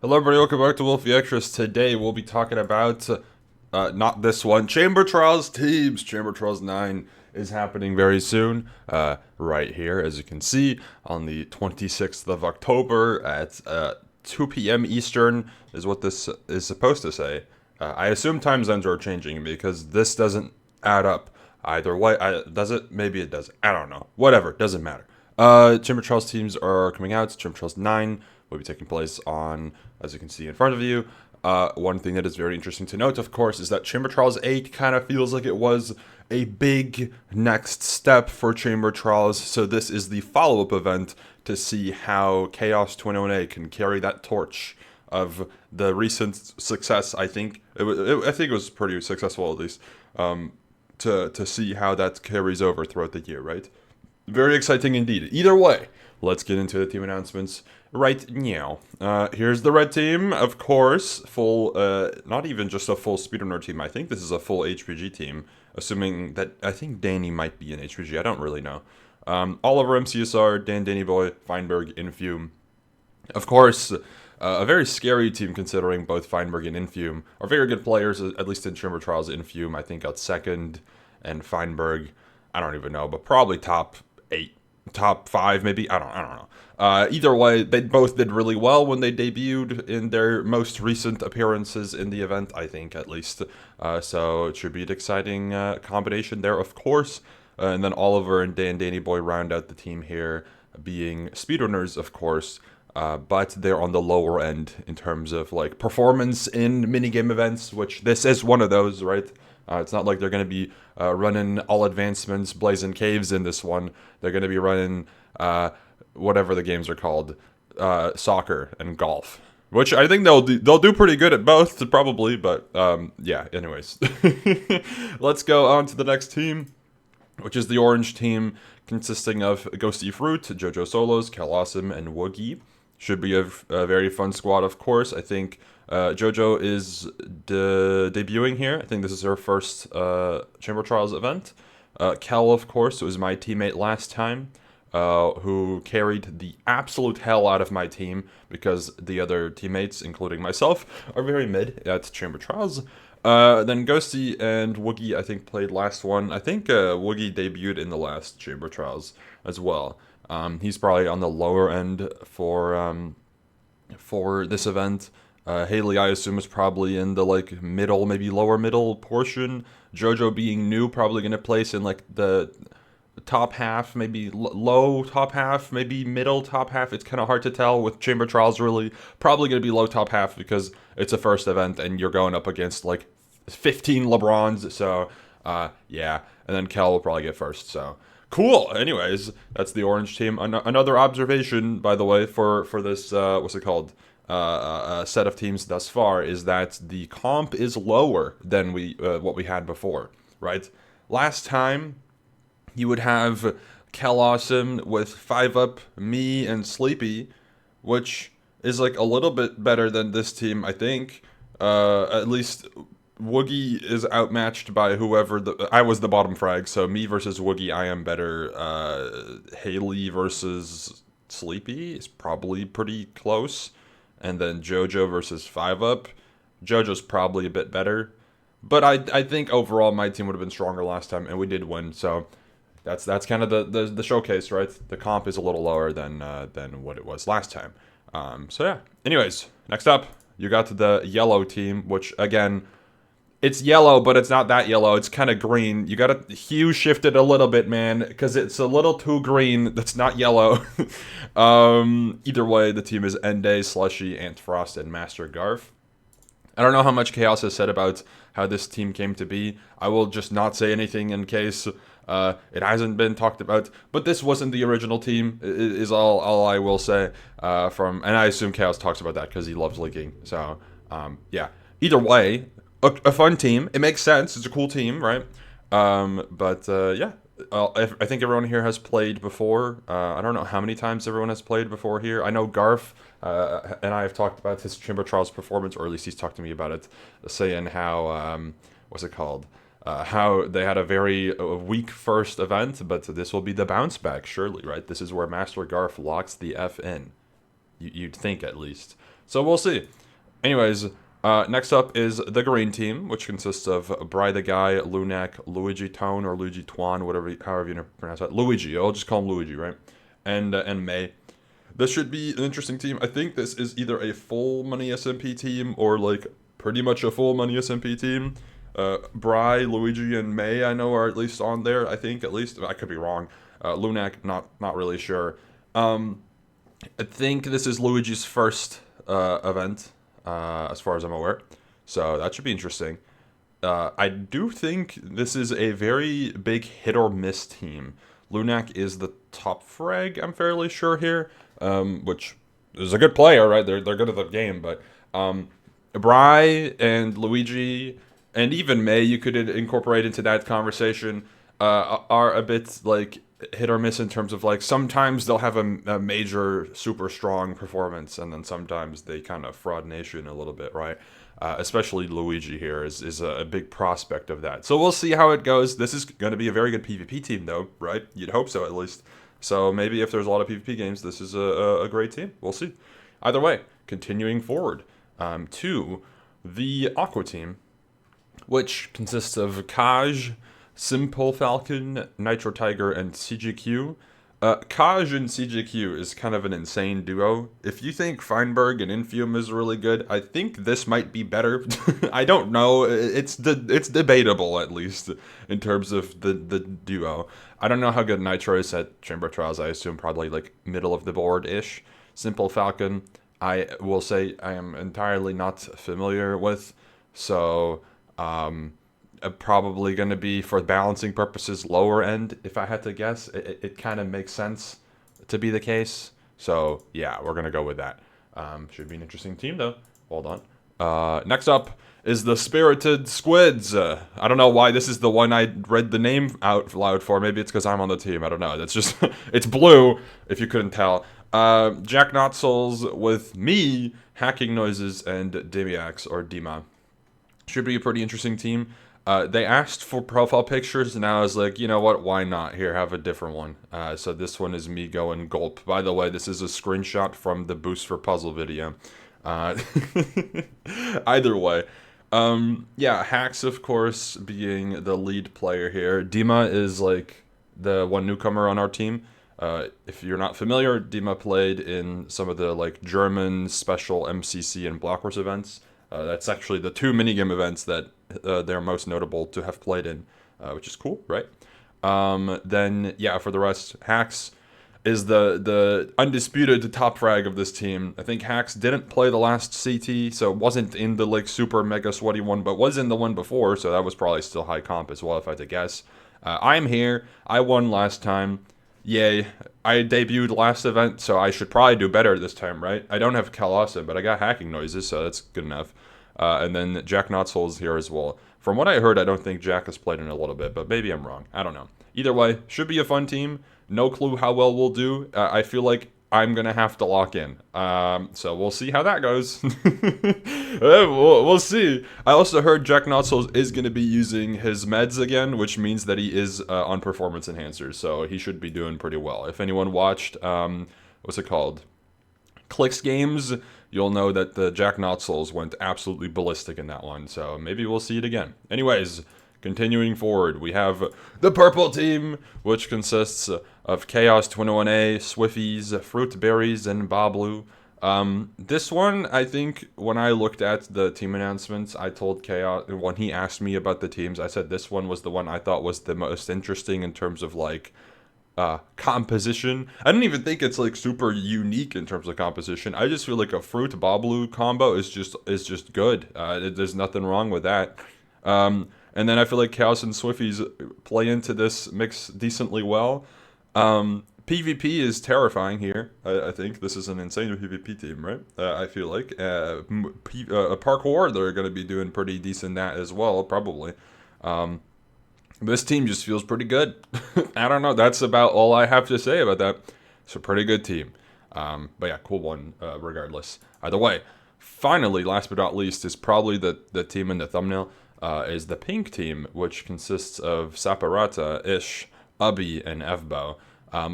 Hello everybody, welcome back to Wolfeei Extras. Today we'll be talking about, not this one, Chamber Trials teams. Chamber Trials 9 is happening very soon, right here, as you can see, on the 26th of October at 2 p.m. Eastern is what this is supposed to say. I assume time zones are changing because this doesn't add up either way. Does it? Maybe it doesn't. I don't know. Whatever, doesn't matter. Chamber Trials teams are coming out. Chamber Trials 9 will be taking place on, as you can see in front of you. One thing that is very interesting to note, of course, is that Chamber Trials 8 kind of feels like it was a big next step for Chamber Trials. So this is the follow-up event to see how Chaos 21A can carry that torch of the recent success. I think I think it was pretty successful, at least, to see how that carries over throughout the year, right? Very exciting indeed. Either way, let's get into the team announcements right now. Here's the red team, of course. Full, not even just a full speedrunner team. I think this is a full HPG team, assuming that I think Danny might be an HPG. I don't really know. Oliver MCSR, Dan Danny Boy, Feinberg, Infume. Of course, a very scary team considering both Feinberg and Infume are very good players, at least in Chamber Trials. Infume, I think, got second, and Feinberg, I don't even know, but probably top 8, top 5 maybe. I don't know. Either way, they both did really well when they debuted in their most recent appearances in the event, I think, at least. So it should be an exciting combination there, of course. And then Oliver and Dan Danny Boy round out the team here, being speedrunners, of course. But they're on the lower end in terms of like performance in minigame events, which this is one of those, right? It's not like they're going to be running all advancements, blazing caves in this one. They're going to be running whatever the games are called, soccer and golf, which I think they'll do pretty good at both, probably. But yeah. Anyways, let's go on to the next team, which is the orange team, consisting of Ghosty Fruit, Jojo Solos, Cal Awesome, and Woogie. Should be a very fun squad, of course. I think Jojo is debuting here. I think this is her first Chamber Trials event. Cal, of course, was my teammate last time, who carried the absolute hell out of my team because the other teammates, including myself, are very mid at Chamber Trials. Then Ghosty and Woogie, I think, played last one. I think Woogie debuted in the last Chamber Trials as well. He's probably on the lower end for this event. Haley, I assume, is probably in the like middle, maybe lower middle portion. Jojo being new, probably gonna place in like the top half, maybe low top half, maybe middle top half. It's kind of hard to tell with Chamber Trials, really. Probably gonna be low top half because it's a first event and you're going up against like 15 LeBrons. So yeah, and then Kel will probably get first. So. Cool. Anyways, that's the orange team. Another observation, by the way, for this what's it called? Set of teams thus far is that the comp is lower than what we had before, right? Last time, you would have Cal Awesome with 5-up, me, and Sleepy, which is like a little bit better than this team, I think. At least Woogie is outmatched by whoever I was the bottom frag, so me versus Woogie, I am better. Haley versus Sleepy is probably pretty close, and then JoJo versus 5-up. JoJo's probably a bit better, but I think overall my team would have been stronger last time, and we did win. So that's kind of the showcase, right? The comp is a little lower than what it was last time. So yeah. Anyways, next up, you got the yellow team, which again. It's yellow, but it's not that yellow. It's kind of green. You gotta hue shift it a little bit, man, because it's a little too green. That's not yellow. Either way, the team is Ende, Slushy, Antfrost, and Master Garf. I don't know how much Chaos has said about how this team came to be. I will just not say anything in case it hasn't been talked about. But this wasn't the original team, is all I will say. And I assume Chaos talks about that because he loves leaking. So, yeah. Either way, a fun team. It makes sense. It's a cool team, right? But yeah, I think everyone here has played before. I don't know how many times everyone has played before here. I know Garf and I have talked about his Chamber Trials performance, or at least he's talked to me about it, saying how what's it called? How they had a very weak first event, but this will be the bounce back, surely, right? This is where Master Garf locks the F in. You'd think, at least. So we'll see. Anyways, next up is the green team, which consists of Bry the Guy, Lunac, Luigi Tone, or Luigi Tuan, however you pronounce that. Luigi, I'll just call him Luigi, right? And May. This should be an interesting team. I think this is either a full money SMP team or like pretty much a full money SMP team. Bry, Luigi, and May I know are at least on there. I think at least I could be wrong. Lunac, not really sure. I think this is Luigi's first event, as far as I'm aware. So that should be interesting. I do think this is a very big hit or miss team. Lunac is the top frag, I'm fairly sure here, which is a good player, right? They're good at the game, but Bry and Luigi and even May, you could incorporate into that conversation, are a bit like hit or miss in terms of like sometimes they'll have a major super strong performance and then sometimes they kind of fraud nation a little bit, right? Especially Luigi here is a big prospect of that. So we'll see how it goes. This is going to be a very good PvP team though, right? You'd hope so at least. So maybe if there's a lot of PvP games, this is a great team. We'll see. Either way, continuing forward to the Aqua team, which consists of Kaj, Simple Falcon, Nitro Tiger, and CGQ. Kaj and CGQ is kind of an insane duo. If you think Feinberg and Infium is really good, I think this might be better. I don't know. It's debatable, at least, in terms of the duo. I don't know how good Nitro is at Chamber Trials. I assume probably like middle of the board-ish. Simple Falcon, I will say I am entirely not familiar with. So, probably going to be, for balancing purposes, lower end, if I had to guess. It kind of makes sense to be the case. So, yeah, we're going to go with that. Should be an interesting team, though. Hold on. Next up is the Spirited Squids. I don't know why this is the one I read the name out loud for. Maybe it's because I'm on the team. I don't know. That's just, it's blue, if you couldn't tell. Jack Not Souls with me, Hacking Noises, and Demiax, or Dima. Should be a pretty interesting team. They asked for profile pictures, and I was like, you know what, why not? Here, have a different one. So this one is me going gulp. By the way, this is a screenshot from the Boost for Puzzle video. Either way. Yeah, Hacks, of course, being the lead player here. Dima is, like, the one newcomer on our team. If you're not familiar, Dima played in some of the, like, German special MCC and Blockwars events. That's actually the two minigame events that they're most notable to have played in, which is cool, right? Then, yeah, for the rest, Hacks is the undisputed top frag of this team. I think Hacks didn't play the last CT, so wasn't in the like super mega sweaty one, but was in the one before, so that was probably still high comp as well, if I had to guess. I'm here. I won last time. Yay. I debuted last event, so I should probably do better this time, right? I don't have Kalasa, but I got Hacking Noises, so that's good enough. And then Jack Not Souls here as well. From what I heard, I don't think Jack has played in a little bit, but maybe I'm wrong. I don't know. Either way, should be a fun team. No clue how well we'll do. I feel like I'm going to have to lock in. So we'll see how that goes. We'll see. I also heard Jack Not Souls is going to be using his meds again, which means that he is on performance enhancers. So he should be doing pretty well. If anyone watched, what's it called? Clicks Games, you'll know that the Jack Not Souls went absolutely ballistic in that one. So maybe we'll see it again. Anyways, continuing forward, we have the purple team, which consists of Chaos 21A, Swiffies, Fruit Berries, and Bablu. This one, I think, when I looked at the team announcements, I told Chaos, when he asked me about the teams, I said this one was the one I thought was the most interesting in terms of, like, composition. I don't even think it's like super unique in terms of composition. I just feel like a Fruit Bablu combo is just good. There's nothing wrong with that. And then I feel like Chaos and Swiffies play into this mix decently well. PvP is terrifying here. I think this is an insane PvP team, right? I feel like parkour, they're going to be doing pretty decent at as well, probably. This team just feels pretty good. I don't know. That's about all I have to say about that. It's a pretty good team. But yeah, cool one regardless. Either way, finally, last but not least, is probably the team in the thumbnail, is the pink team, which consists of Saparata, Ish, Ubby, and Evbo.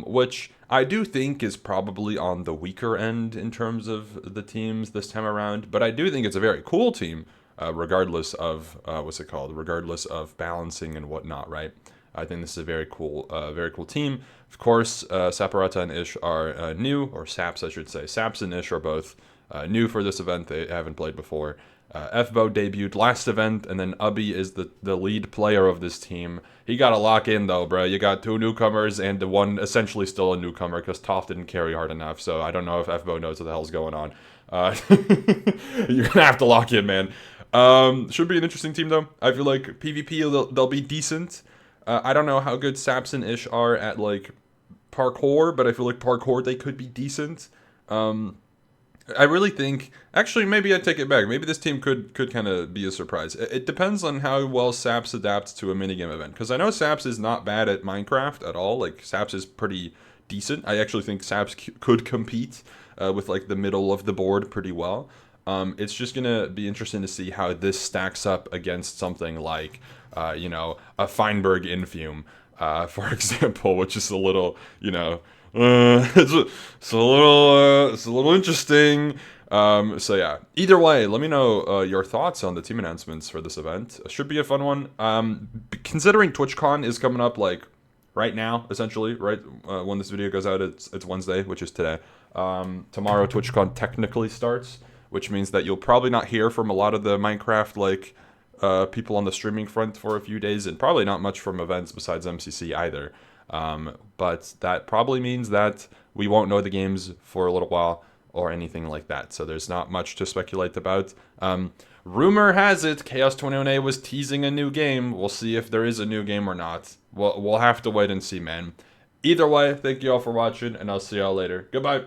which I do think is probably on the weaker end in terms of the teams this time around. But I do think it's a very cool team, regardless of what's it called, regardless of balancing and whatnot, right? I think this is a very cool team. Of course, Saparata and Ish are new, or Saps, I should say. Saps and Ish are both new for this event. They haven't played before. Evbo debuted last event, and then Ubby is the lead player of this team. He got to lock in, though, bro. You got two newcomers and the one essentially still a newcomer because Toph didn't carry hard enough, so I don't know if Evbo knows what the hell's going on. You're going to have to lock in, man. Should be an interesting team, though. I feel like PvP, they'll be decent. I don't know how good Saps and Ish are at, like, parkour, but I feel like parkour, they could be decent. I really think, actually, maybe I take it back. Maybe this team could kind of be a surprise. It depends on how well Saps adapts to a minigame event. Because I know Saps is not bad at Minecraft at all. Like, Saps is pretty decent. I actually think Saps could compete with, like, the middle of the board pretty well. It's just going to be interesting to see how this stacks up against something like, a Feinberg Infume, for example, which is a little, it's a little interesting. So yeah. Either way, let me know your thoughts on the team announcements for this event. It should be a fun one. Considering TwitchCon is coming up like right now, essentially, right when this video goes out, it's Wednesday, which is today. Tomorrow, TwitchCon technically starts, which means that you'll probably not hear from a lot of the Minecraft people on the streaming front for a few days, and probably not much from events besides MCC either. But that probably means that we won't know the games for a little while or anything like that. So there's not much to speculate about. Rumor has it Chaos 21A was teasing a new game. We'll see if there is a new game or not. We'll have to wait and see, man. Either way, thank you all for watching, and I'll see y'all later. Goodbye.